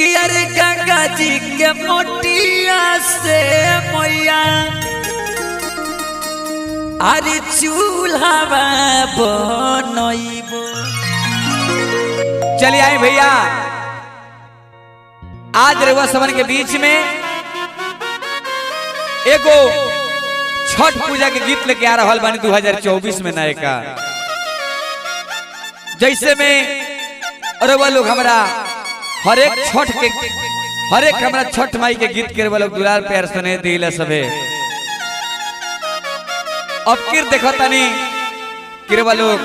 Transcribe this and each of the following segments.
कि अरे गंगा जी के मोटिया से मैया अरे चूल्हा बनइबो। चलिए आए भैया, आज रेवा समन के बीच में एगो छठ पूजा के गीत लेके आ रहा बानी 2024 में नए का। जैसे में रेवा लोग हमारा हर एक हमारा छठ माई के गीत के लोग दुलार प्यार सुने दिल सबे। अब किर देखो तनी किरवा लोग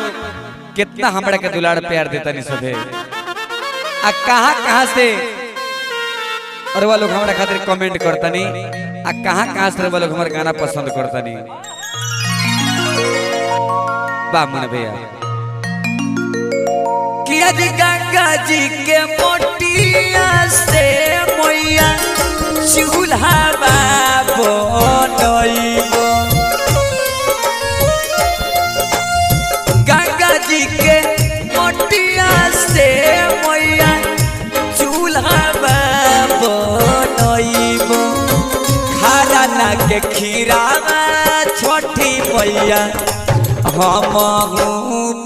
कितना हमरा के दुलार प्यार देता नहीं सबे। आ कहाँ से अरवा लोग हमारा खातिर कमेंट करता नहीं, आ कहाँ से अरवा लोग हमारा गाना पसंद करता नहीं। वाह मन भैया। कि आज गंगा जी के मोटिया से मैया चूल्हा बनइबो। गंगा जी के मोटिया से मैया चूल्हा बनइबो। खरना के खीरावा छठी मैया हमहू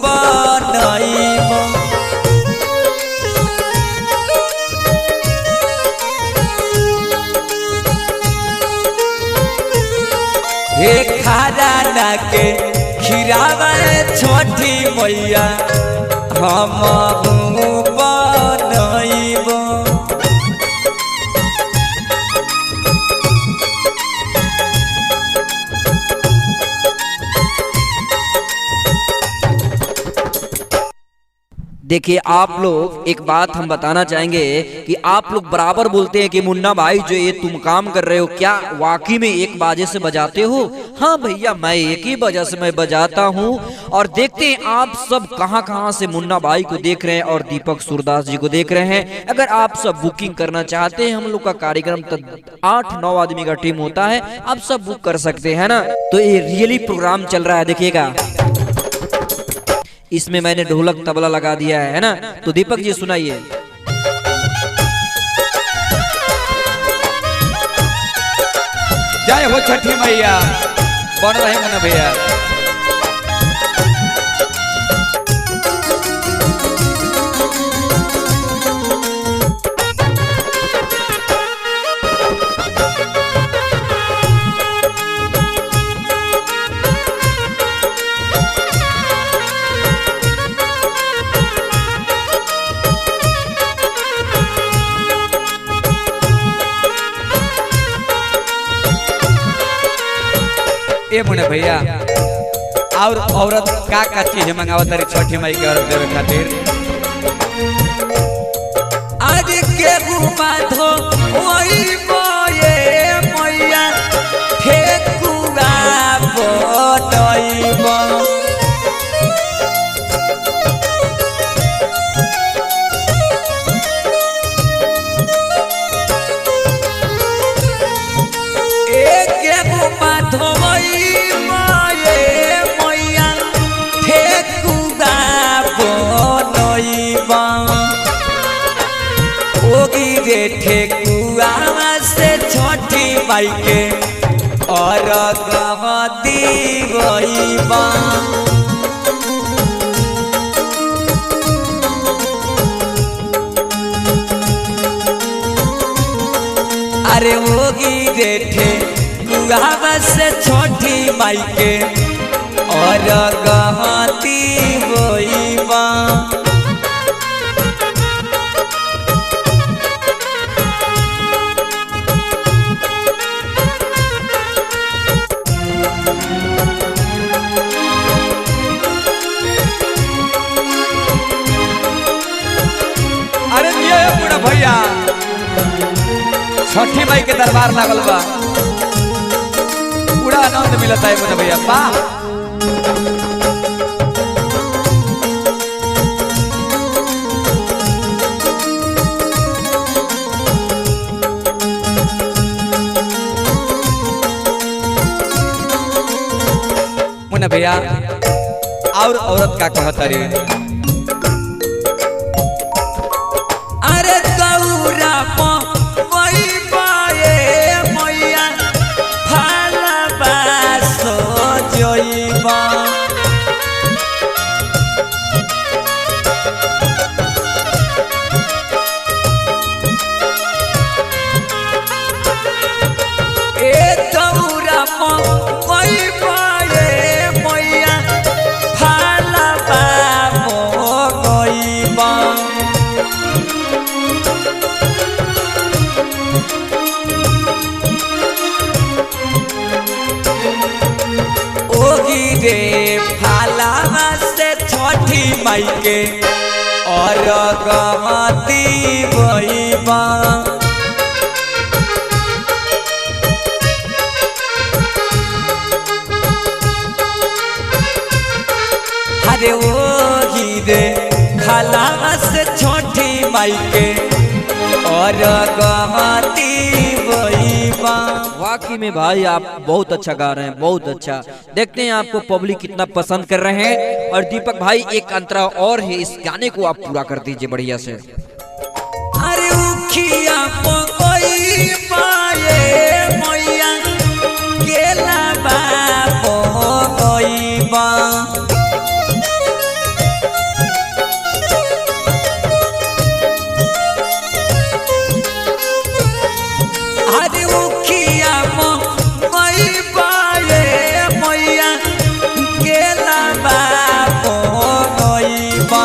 बनइबो। हे खरना के खीरावा छठी मैया हमहू बनइबो। देखिए आप लोग, एक बात हम बताना चाहेंगे कि आप लोग बराबर बोलते हैं कि मुन्ना भाई जो ये तुम काम कर रहे हो क्या वाकई में एक बाजे से बजाते हो? हाँ भैया, मैं एक ही वजह से मैं बजाता हूँ। और देखते हैं आप सब कहाँ से मुन्ना भाई को देख रहे हैं और दीपक सूरदास जी को देख रहे हैं। अगर आप सब बुकिंग करना चाहते हैं, हम लोग का कार्यक्रम तो 8-9 आदमी का टीम होता है, आप सब बुक कर सकते हैं ना। तो ये रियली प्रोग्राम चल रहा है, देखिएगा। इसमें मैंने ढोलक तबला लगा दिया है ना। तो दीपक जी सुनाइए। जय हो छठी मैया, बन रहे मन भैया। ए मुन्ना भैया, और औरत का चीज मंगावत रही छठी माई के अर्घ देवे खातिर? आज केहू बाधो ओइबो ये मैया ठेकुआ बनइबो। एक केहू बाधो ठेकुआ से छठी माई के अर्घ दिबा। अरे होगी रे ठेकुआ से छठी माई के अर्घ दिबा। अरे पूरा भैया, छठी माई के दरबार लागल बा, पूरा आनंद मिलता है मुन्ना भैया। वाह मुन्ना भैया। और औरत का कहता रे? अरे गौरा माई के और गवाती बा अरे वो हीरे खाला से छोटी माई के और गवाती बा। वाकई में भाई आप बहुत अच्छा गा रहे हैं, बहुत अच्छा। देखते हैं आपको पब्लिक कितना पसंद कर रहे हैं। और दीपक भाई एक अंतरा और है, इस गाने को आप पूरा कर दीजिए बढ़िया से। अरे उखिया कोई पाए मैया केला बाबो कोई बा अरे उखिया कोई पाए मैया केला बाबो कोई बा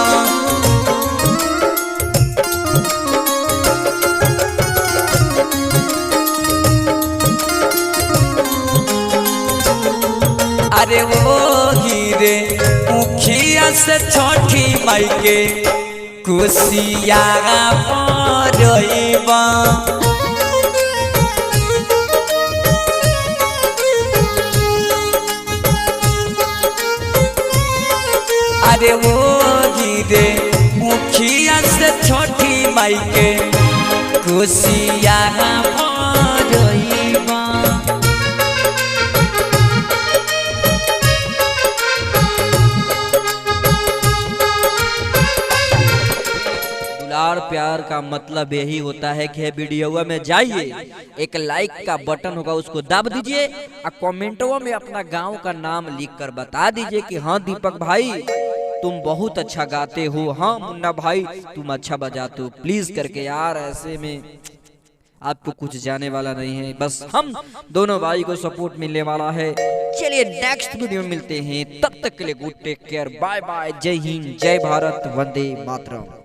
अरे वो हीरे मुखिया से छोटी माई के कुशिया परइबा अरे वो हीरे मुखिया से छोटी माई के कुशिया परइबा दुलार प्यार का मतलब यही होता है कि वीडियो में जाइए, एक लाइक का बटन होगा उसको दबा दीजिए और कमेंटों में अपना गांव का नाम लिखकर बता दीजिए कि हाँ दीपक भाई तुम बहुत अच्छा गाते हो, हाँ मुन्ना भाई तुम अच्छा बजाते हो। प्लीज करके यार, ऐसे में आपको कुछ जाने वाला नहीं है, बस हम दोनों भाई को सपोर्ट मिलने वाला है। चलिए नेक्स्ट वीडियो में मिलते हैं, तब तक के लिए good take care, bye bye, जय हिंद, जय भारत, वंदे मातरम।